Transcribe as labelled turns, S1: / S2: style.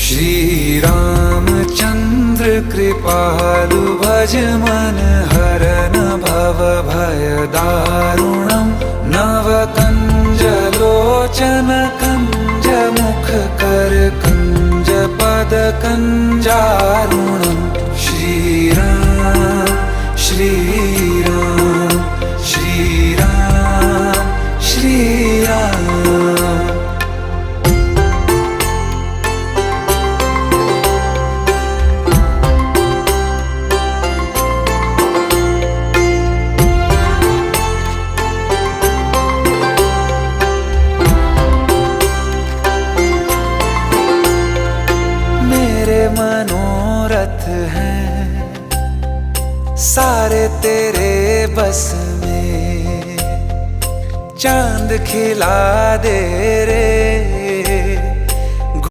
S1: श्री रामचंद्र कृपालु भज मन हरन भव भय दारुणम नव कंज लोचन कंज मुख कर कंज पद कंजारुणम श्री राम श्री राम श्री राम श्री राम। मनोरथ हैं सारे तेरे बस में, चांद खिला दे रे